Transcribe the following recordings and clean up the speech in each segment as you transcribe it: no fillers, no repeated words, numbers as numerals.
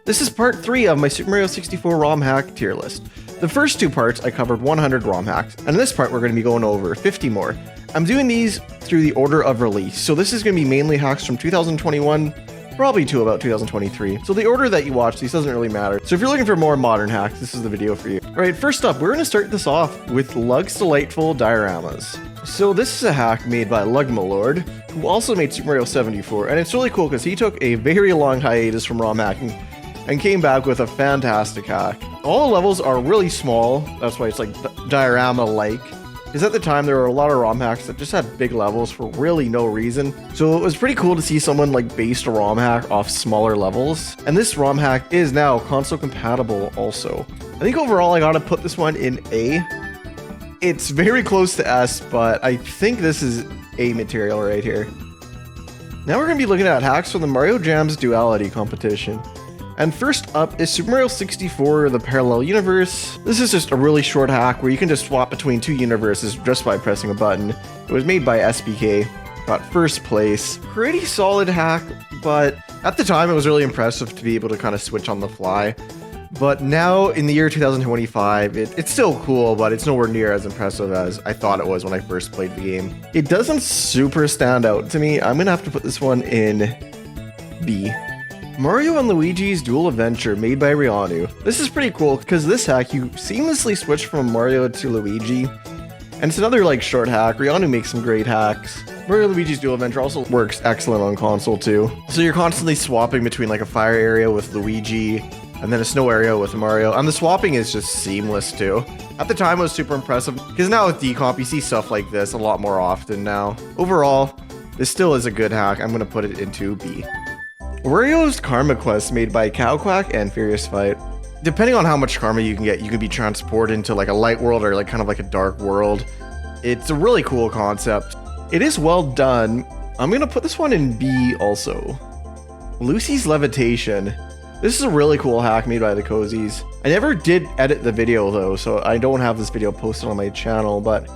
This is part 3 of my Super Mario 64 ROM hack tier list. The first 2 parts I covered 100 ROM hacks, and in this part we're going to be going over 50 more. I'm doing these through the order of release, so this is going to be mainly hacks from 2021, probably to about 2023. So the order that you watch these doesn't really matter. So if you're looking for more modern hacks, this is the video for you. Alright, first up, we're going to start this off with Lug's Delightful Dioramas. So this is a hack made by Lugmalord, who also made Super Mario 74, and it's really cool because he took a very long hiatus from ROM hacking and came back with a fantastic hack. All the levels are really small, that's why it's like diorama-like, because at the time there were a lot of ROM hacks that just had big levels for really no reason. So it was pretty cool to see someone like based a ROM hack off smaller levels. And this ROM hack is now console compatible also. I think overall I gotta put this one in A. It's very close to S, but I think this is A material right here. Now we're gonna be looking at hacks from the Mario Jam's Duality competition. And first up is Super Mario 64, the Parallel Universe. This is just a really short hack where you can just swap between 2 universes just by pressing a button. It was made by SBK, got first place. Pretty solid hack, but at the time it was really impressive to be able to kind of switch on the fly. But now in the year 2025, it's still cool, but it's nowhere near as impressive as I thought it was when I first played the game. It doesn't super stand out to me. I'm gonna have to put this one in B. Mario and Luigi's Dual Adventure, made by Rianu. This is pretty cool because this hack, you seamlessly switch from Mario to Luigi. And it's another like short hack. Rianu makes some great hacks. Mario and Luigi's Dual Adventure also works excellent on console too. So you're constantly swapping between like a fire area with Luigi and then a snow area with Mario. And the swapping is just seamless too. At the time it was super impressive because now with decomp you see stuff like this a lot more often now. Overall, this still is a good hack. I'm gonna put it into B. Wario's Karma Quest, made by Cowquack and Furious Fight. Depending on how much karma you can get, you can be transported into like a light world or like kind of like a dark world. It's a really cool concept. It is well done. I'm gonna put this one in B also. Lucy's Levitation. This is a really cool hack made by the Cozies. I never did edit the video though, so I don't have this video posted on my channel, but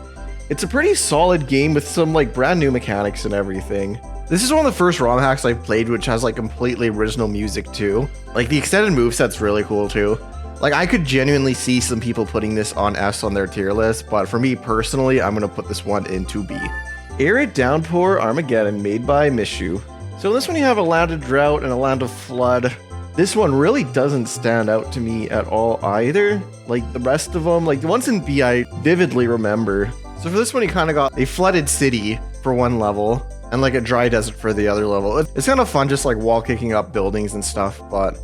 it's a pretty solid game with some like brand new mechanics and everything. This is one of the first ROM hacks I played which has like completely original music too. Like the extended moveset's really cool too. Like I could genuinely see some people putting this on S on their tier list, but for me personally, I'm gonna put this one into B. Arid-Downpour Armageddon, made by Mishu. So in this one you have a land of drought and a land of flood. This one really doesn't stand out to me at all either. Like the rest of them, like the ones in B I vividly remember. So for this one you kind of got a flooded city for one level, and like a dry desert for the other level. It's kind of fun just like wall kicking up buildings and stuff, but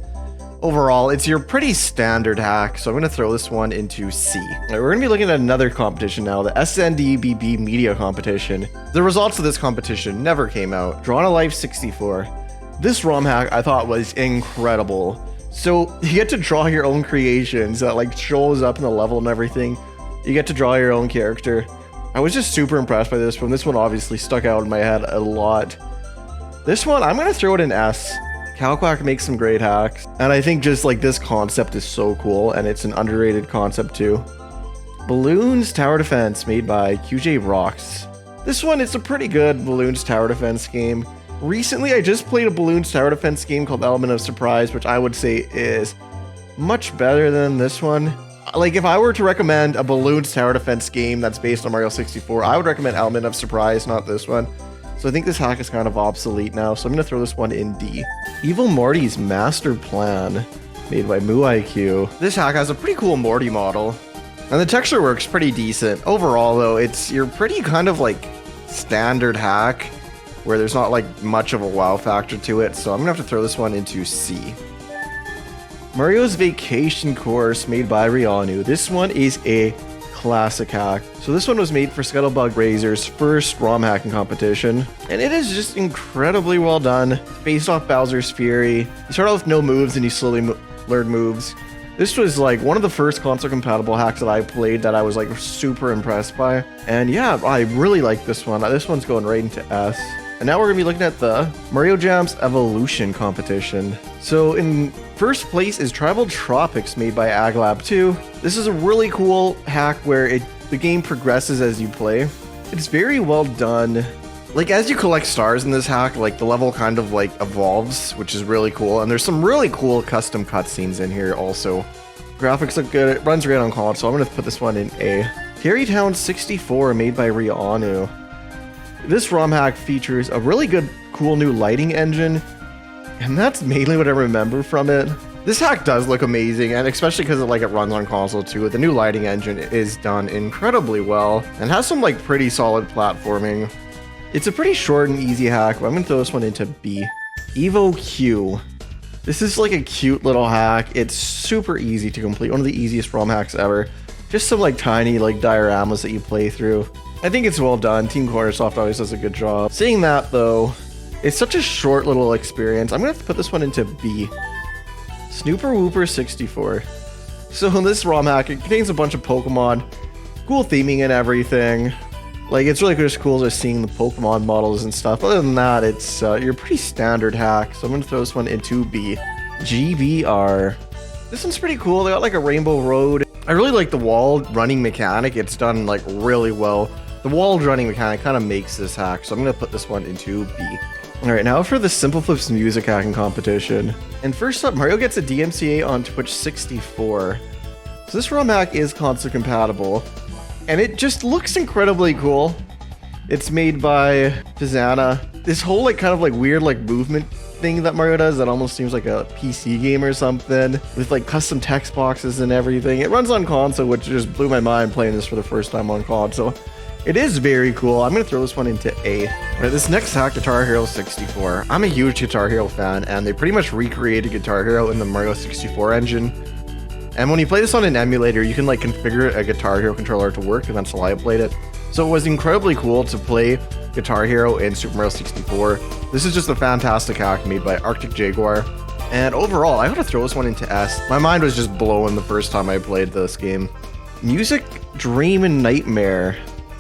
overall it's your pretty standard hack, so I'm gonna throw this one into C. Right, we're gonna be looking at another competition now, the SNDBB Media Competition. The results of this competition never came out. Drawn a Life 64. This ROM hack I thought was incredible. So you get to draw your own creations that like shows up in the level and everything. You get to draw your own character. I was just super impressed by this one. This one obviously stuck out in my head a lot. This one, I'm gonna throw it in S. Cowquack makes some great hacks. And I think just like this concept is so cool, and it's an underrated concept too. Bloons Tower Defense, made by QJ Rocks. This one, it's a pretty good Bloons Tower Defense game. Recently, I just played a Bloons Tower Defense game called Element of Surprise, which I would say is much better than this one. Like if I were to recommend a Bloons Tower Defense game that's based on Mario 64, I would recommend Element of Surprise, not this one. So I think this hack is kind of obsolete now, so I'm gonna throw this one in D. Evil Morty's Master Plan, made by MooIQ. This hack has a pretty cool Morty model, and the texture works pretty decent. Overall though, it's your pretty kind of like standard hack, where there's not like much of a wow factor to it, so I'm gonna have to throw this one into C. Mario's Vacation Course, made by Rianu. This one is a classic hack. So this one was made for Scuttlebug Razor's first ROM hacking competition, and it is just incredibly well done. It's based off Bowser's Fury. You start out with no moves and you slowly learn moves. This was like one of the first console compatible hacks that I played that I was like super impressed by. And yeah, I really like this one. This one's going right into S. And now we're gonna be looking at the Mario Jam's Evolution competition. So in first place is Tribal Tropics, made by Aglab 2. This is a really cool hack where the game progresses as you play. It's very well done. Like, as you collect stars in this hack, like, the level kind of, like, evolves, which is really cool. And there's some really cool custom cutscenes in here also. Graphics look good. It runs great on console. I'm going to put this one in A. Tarrey Town 64, made by Rianu. This ROM hack features a really good, cool new lighting engine. And that's mainly what I remember from it. This hack does look amazing, and especially because it runs on console too. The new lighting engine is done incredibly well and has some like pretty solid platforming. It's a pretty short and easy hack, but I'm gonna throw this one into B. Evo Q. This is like a cute little hack. It's super easy to complete, one of the easiest ROM hacks ever. Just some like tiny like dioramas that you play through. I think it's well done. Team Cornersoft always does a good job. Seeing that though, it's such a short little experience. I'm gonna have to put this one into B. Sooper Wooper 64. So in this ROM hack, it contains a bunch of Pokemon, cool theming and everything. Like, it's really just cool just seeing the Pokemon models and stuff. Other than that, it's your pretty standard hack. So I'm gonna throw this one into B. GBR. This one's pretty cool. They got like a rainbow road. I really like the wall running mechanic. It's done like really well. The wall running mechanic kind of makes this hack. So I'm gonna put this one into B. Alright, now for the Simple Flips music hacking competition. And first up, Mario gets a DMCA on Twitch 64. So this ROM hack is console compatible, and it just looks incredibly cool. It's made by Fizana. This whole like kind of like weird like movement thing that Mario does that almost seems like a PC game or something, with like custom text boxes and everything. It runs on console, which just blew my mind playing this for the first time on console. It is very cool. I'm gonna throw this one into A. Alright, this next hack, Guitar Hero 64. I'm a huge Guitar Hero fan, and they pretty much recreated Guitar Hero in the Mario 64 engine. And when you play this on an emulator, you can like configure a Guitar Hero controller to work, and that's how I played it. So it was incredibly cool to play Guitar Hero in Super Mario 64. This is just a fantastic hack made by Arctic Jaguar. And overall, I gotta throw this one into S. My mind was just blown the first time I played this game. Music, Dream, and Nightmare.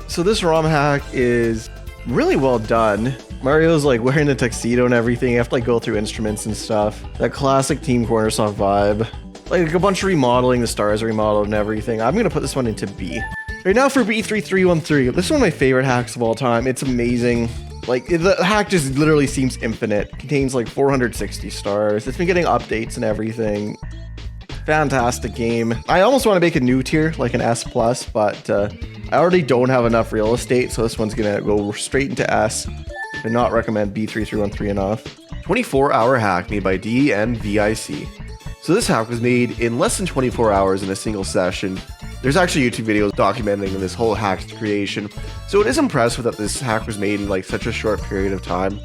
So this ROM hack is really well done. Mario's like wearing a tuxedo and everything. You have to like go through instruments and stuff. That classic Team Cornersoft vibe. Like a bunch of remodeling, the stars are remodeled and everything. I'm gonna put this one into B. Right now for B3313. This is one of my favorite hacks of all time. It's amazing. Like, the hack just literally seems infinite. It contains like 460 stars. It's been getting updates and everything. Fantastic game. I almost want to make a new tier, like an S+, but I already don't have enough real estate, so this one's gonna go straight into S. I not recommend B3313 enough. 24-hour hack made by DNVIC. So this hack was made in less than 24 hours in a single session. There's actually YouTube videos documenting this whole hack's creation, so it is impressive that this hack was made in like such a short period of time.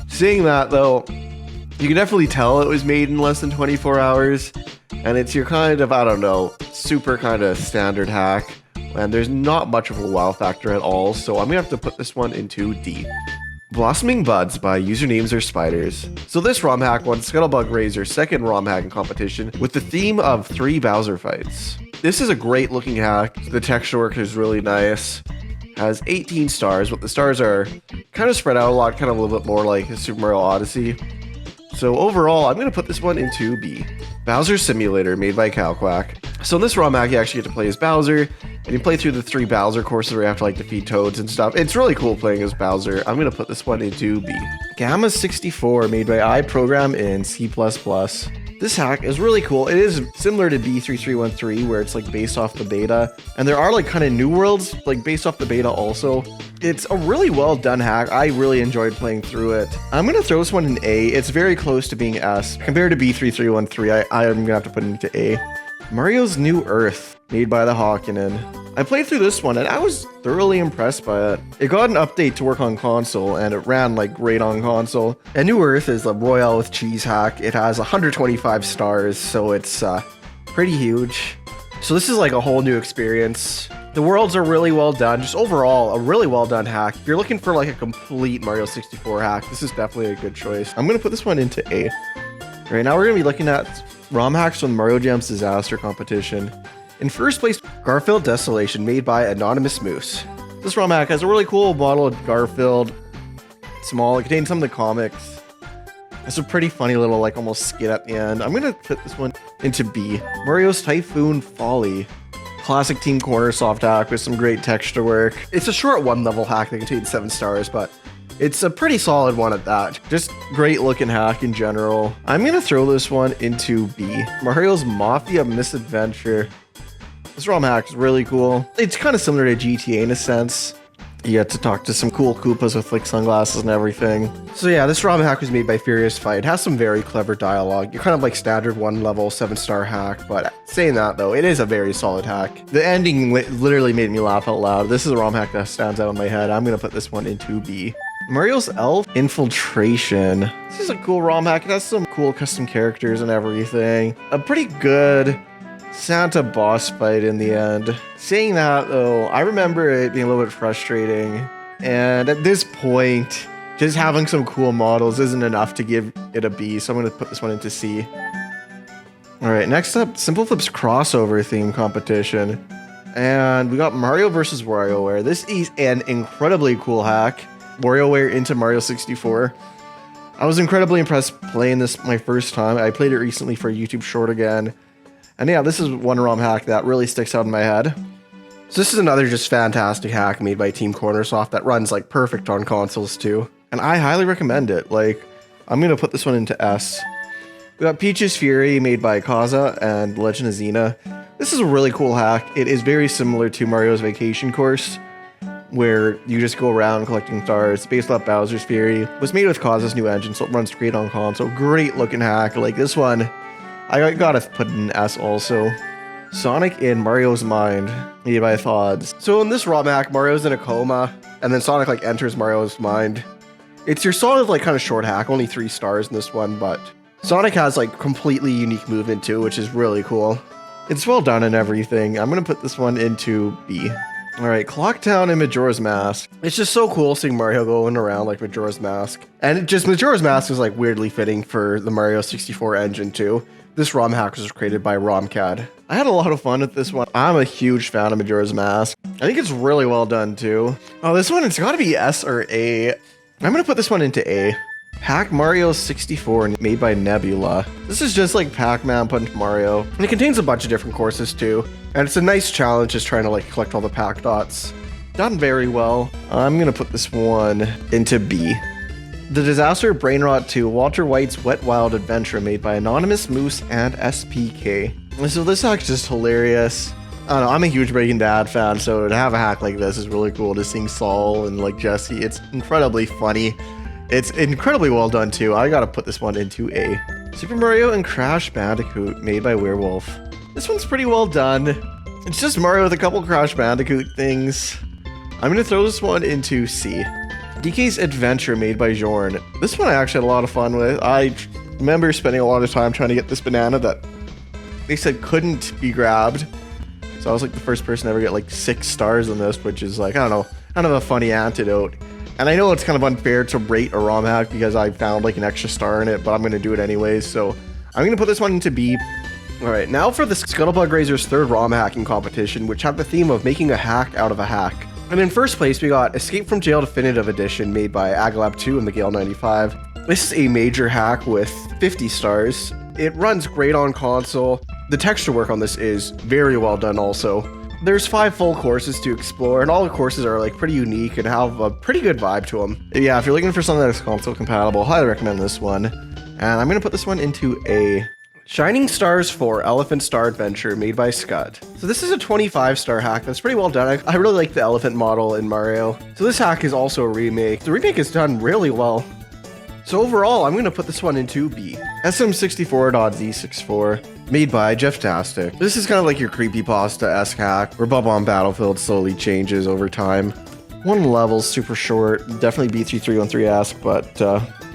Saying that though, you can definitely tell it was made in less than 24 hours, and it's your kind of, I don't know, super kind of standard hack, and there's not much of a wow factor at all, so I'm gonna have to put this one into D. Blossoming Buds by Usernames Are Spiders. So this ROM hack won Scuttlebug Razor's second ROM hacking competition with the theme of 3 Bowser fights. This is a great looking hack. The texture work is really nice. Has 18 stars, but the stars are kind of spread out a lot, kind of a little bit more like Super Mario Odyssey. So overall, I'm gonna put this one into B. Bowser Simulator, made by Cowquack. So in this ROM hack, you actually get to play as Bowser, and you play through the 3 Bowser courses where you have to like defeat Toads and stuff. It's really cool playing as Bowser. I'm gonna put this one into B. Gamma 64, made by iProgram in C++. This hack is really cool. It is similar to B3313, where it's like based off the beta, and there are like kind of new worlds like based off the beta also. It's a really well done hack. I really enjoyed playing through it. I'm gonna throw this one in A. It's very close to being S. Compared to B3313, I'm gonna have to put it into A. Mario's New Earth, made by the Hawkinen. I played through this one and I was thoroughly impressed by it. It got an update to work on console and it ran like great on console. And New Earth is a Royale with Cheese hack. It has 125 stars, so it's pretty huge. So this is like a whole new experience. The worlds are really well done. Just overall, a really well done hack. If you're looking for like a complete Mario 64 hack, this is definitely a good choice. I'm gonna put this one into A. Right now we're gonna be looking at ROM hacks from Mario Jam's Disaster competition. In first place, Garfield Desolation, made by Anonymous Moose. This ROM hack has a really cool model of Garfield. Small, it contains some of the comics. It's a pretty funny little like almost skit at the end. I'm gonna put this one into B. Mario's Typhoon Folly. Classic Team Cornersoft hack with some great texture work. It's a short 1 level hack that contains 7 stars, but It's a pretty solid one at that. Just great looking hack in general. I'm gonna throw this one into B. Mario's Mafia Misadventure. This ROM hack is really cool. It's kind of similar to GTA in a sense. You get to talk to some cool Koopas with like sunglasses and everything. So yeah, this ROM hack was made by Furious Fight. It has some very clever dialogue. You're kind of like standard 1 level 7-star hack, but saying that though, it is a very solid hack. The ending literally made me laugh out loud. This is a ROM hack that stands out in my head. I'm gonna put this one into B. Mario's Elf Infiltration. This is a cool ROM hack. It has some cool custom characters and everything. A pretty good Santa boss fight in the end. Saying that though, I remember it being a little bit frustrating. And at this point, just having some cool models isn't enough to give it a B. So I'm going to put this one into C. All right, next up, Simple Flip's crossover theme competition. And we got Mario versus WarioWare. This is an incredibly cool hack. WarioWare into Mario 64. I was incredibly impressed playing this my first time. I played it recently for a YouTube short again. And yeah, this is one ROM hack that really sticks out in my head. So this is another just fantastic hack made by Team Cornersoft that runs like perfect on consoles too. And I highly recommend it. Like, I'm going to put this one into S. We got Peach's Fury made by Kaza and Legend of Xena. This is a really cool hack. It is very similar to Mario's Vacation Course, where you just go around collecting stars. It's based off Bowser's Fury. It was made with Kaza's new engine, so it runs great on console. Great looking hack. Like this one, I gotta put it in S also. Sonic in Mario's Mind, made by Thods. So in this ROM hack, Mario's in a coma, and then Sonic like enters Mario's mind. It's your solid like kind of short hack, only 3 stars in this one, but Sonic has like completely unique movement too, which is really cool. It's well done and everything. I'm gonna put this one into B. All right, Clocktown and Majora's Mask. It's just so cool seeing Mario going around like Majora's Mask. And Majora's Mask is like weirdly fitting for the Mario 64 engine too. This ROM hack was created by RomCAD. I had a lot of fun with this one. I'm a huge fan of Majora's Mask. I think it's really well done too. Oh, this one, it's gotta be S or A. I'm gonna put this one into A. Pac Mario 64 made by Nebula. This is just like Pac-Man put into Mario. And it contains a bunch of different courses too. And it's a nice challenge just trying to like collect all the Pac dots. Done very well. I'm gonna put this one into B. The Disaster Brainrot 2, Walter White's Wet Wild Adventure made by Anonymous Moose and SPK. So this hack's just hilarious. I don't know, I'm a huge Breaking Bad fan, so to have a hack like this is really cool. Just seeing Saul and like Jesse, it's incredibly funny. It's incredibly well done too. I gotta put this one into A. Super Mario and Crash Bandicoot made by Werewolf. This one's pretty well done. It's just Mario with a couple Crash Bandicoot things. I'm gonna throw this one into C. DK's Adventure made by Jorn. This one I actually had a lot of fun with. I remember spending a lot of time trying to get this banana that they said couldn't be grabbed. So I was like the first person to ever get like 6 stars on this, which is like, I don't know, kind of a funny antidote. And I know it's kind of unfair to rate a ROM hack because I found like an extra star in it, but I'm going to do it anyways. So I'm going to put this one into B. All right, now for the Scuttleplug Razor's 3rd ROM hacking competition, which had the theme of making a hack out of a hack. And in first place, we got Escape from Jail Definitive Edition made by Agalab2 and the Gale 95. This is a major hack with 50 stars. It runs great on console. The texture work on this is very well done also. There's 5 full courses to explore, and all the courses are like pretty unique and have a pretty good vibe to them. Yeah, if you're looking for something that's console compatible, highly recommend this one. And I'm gonna put this one into A. Shining Stars 4 Elephant Star Adventure made by Scud. So this is a 25-star hack that's pretty well done. I really like the elephant model in Mario. So this hack is also a remake. The remake is done really well. So overall, I'm going to put this one into B. SM64.Z64 made by Jefftastic. This is kind of like your creepypasta-esque hack where Bob-omb Battlefield slowly changes over time. One level's super short, definitely B3313-esque, but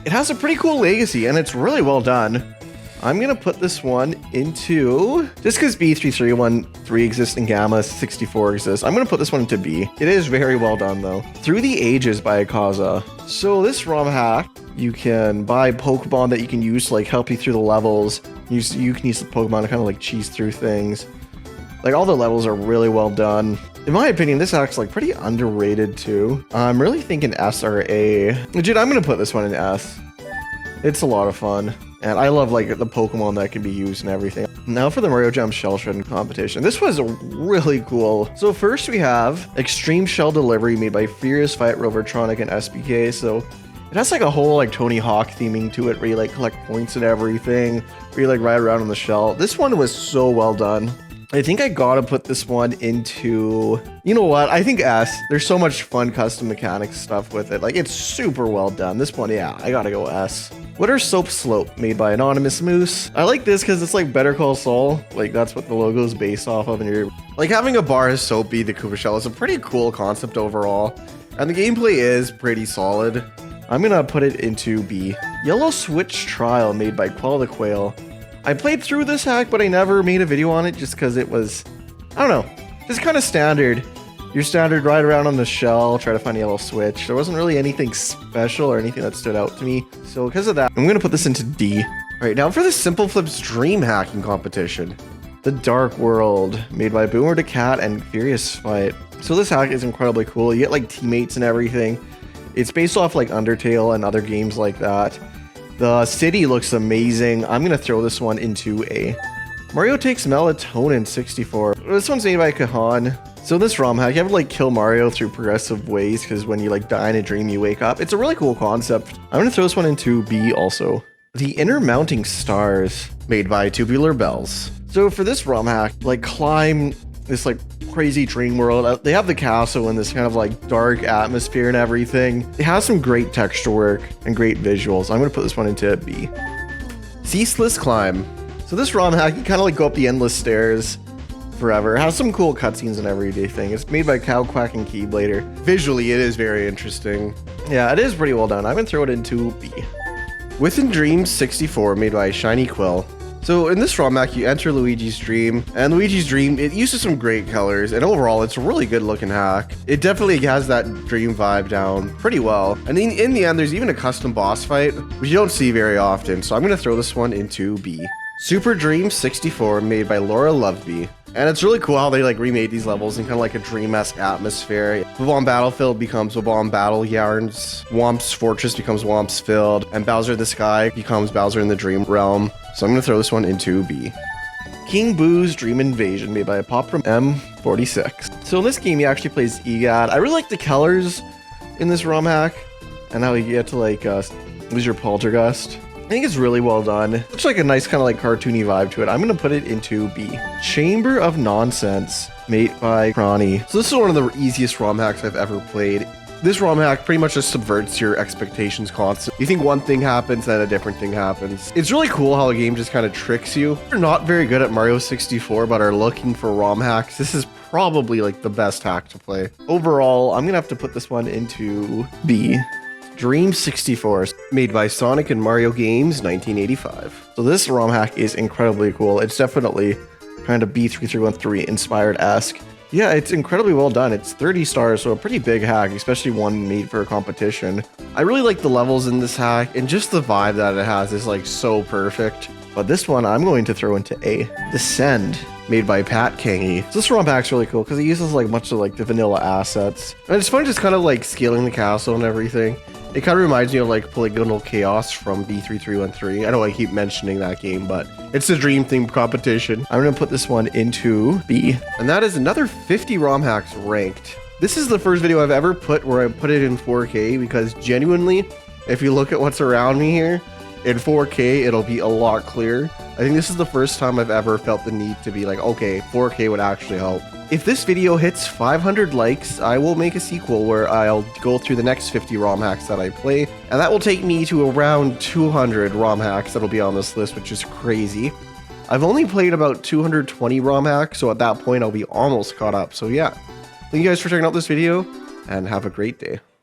it has a pretty cool legacy and it's really well done. I'm going to put this one into, just because B3313 exists and Gamma 64 exists, I'm going to put this one into B. It is very well done though. Through the Ages by Akaza. So this ROM hack, you can buy Pokemon that you can use to like help you through the levels. You can use the Pokemon to kind of like cheese through things. Like all the levels are really well done. In my opinion, this hack's like pretty underrated too. I'm really thinking S or A. Dude, I'm going to put this one in S. It's a lot of fun. And I love like the Pokemon that can be used and everything. Now for the Mario Jam Shell Shredding competition. This was really cool. So first we have Extreme Shell Delivery made by Furious Fight, Rovertronic, and SBK. So it has like a whole like Tony Hawk theming to it where you like collect points and everything, where you like ride around on the shell. This one was so well done. I think I gotta put this one into, you know what? I think S. There's so much fun custom mechanics stuff with it. Like it's super well done. This one, yeah, I gotta go S. Witter Soap Slope made by Anonymous Moose. I like this because it's like Better Call Saul. Like that's what the logo is based off of. And you're like having a bar as soap be the Koopa Shell is a pretty cool concept overall. And the gameplay is pretty solid. I'm gonna put it into B. Yellow Switch Trial made by Quell the Quail. I played through this hack, but I never made a video on it just because it was, I don't know, just kind of standard. Your standard ride around on the shell, try to find a yellow switch. There wasn't really anything special or anything that stood out to me. So because of that, I'm gonna put this into D. All right, now for the Simple Flips Dream Hacking Competition. The Dark World, made by Boomer the Cat and Furious Fight. So this hack is incredibly cool. You get like teammates and everything. It's based off like Undertale and other games like that. The city looks amazing. I'm gonna throw this one into A. Mario Takes Melatonin 64. This one's made by Kahan. So this ROM hack, you have to like kill Mario through progressive ways because when you like die in a dream, you wake up. It's a really cool concept. I'm gonna throw this one into B also. The Inner Mounting Stars, made by Tubular Bells. So for this ROM hack, like climb this like crazy dream world. They have the castle in this kind of like dark atmosphere and everything. It has some great texture work and great visuals. I'm gonna put this one into B. Ceaseless Climb. So this ROM hack, you kind of like go up the endless stairs forever. It has some cool cutscenes and everyday thing. It's made by Cow Quack and Keyblader. Visually, it is very interesting. Yeah, it is pretty well done. I'm gonna throw it into B. Within Dreams 64, made by Shiny Quill. So in this ROM hack, you enter Luigi's dream, and Luigi's dream, it uses some great colors, and overall, it's a really good looking hack. It definitely has that dream vibe down pretty well. And in the end, there's even a custom boss fight, which you don't see very often, so I'm gonna throw this one into B. Super Dream 64, made by Laura Loveby. And it's really cool how they like remade these levels in kind of like a dream-esque atmosphere. Bob-omb Battlefield becomes Bob-omb Battle Yarns, Whomp's Fortress becomes Whomp's Field, and Bowser the Sky becomes Bowser in the Dream Realm. So I'm gonna throw this one into B. King Boo's Dream Invasion, made by Pop from M46. So in this game, you actually plays EGAD. I really like the colors in this ROM hack, and how you get to like lose your Poltergust. I think it's really well done. It's like a nice kind of like cartoony vibe to it. I'm gonna put it into B. Chamber of Nonsnense, made by Cronny. So this is one of the easiest ROM hacks I've ever played. This ROM hack pretty much just subverts your expectations constantly. You think one thing happens, then a different thing happens. It's really cool how a game just kind of tricks you. If you're not very good at Mario 64, but are looking for ROM hacks, this is probably like the best hack to play. Overall, I'm gonna have to put this one into B. Dream 64, made by Sonic and Mario Games 1985. So this ROM hack is incredibly cool. It's definitely kind of B3313 inspired-esque. Yeah, it's incredibly well done. It's 30 stars, so a pretty big hack, especially one made for a competition. I really like the levels in this hack, and just the vibe that it has is like so perfect. But this one I'm going to throw into A. Descend, made by Pat Kangy. So this ROM hack's really cool because it uses like much of like the vanilla assets. And it's fun just kind of like scaling the castle and everything. It kind of reminds me of like Polygonal Chaos from B3313. I know I keep mentioning that game, but it's a dream themed competition. I'm gonna put this one into B. And that is another 50 ROM hacks ranked. This is the first video I've ever put where I put it in 4K because genuinely, if you look at what's around me here, in 4K, it'll be a lot clearer. I think this is the first time I've ever felt the need to be like, okay, 4K would actually help. If this video hits 500 likes, I will make a sequel where I'll go through the next 50 ROM hacks that I play, and that will take me to around 200 ROM hacks that'll be on this list, which is crazy. I've only played about 220 ROM hacks, so at that point I'll be almost caught up. So yeah, thank you guys for checking out this video, and have a great day.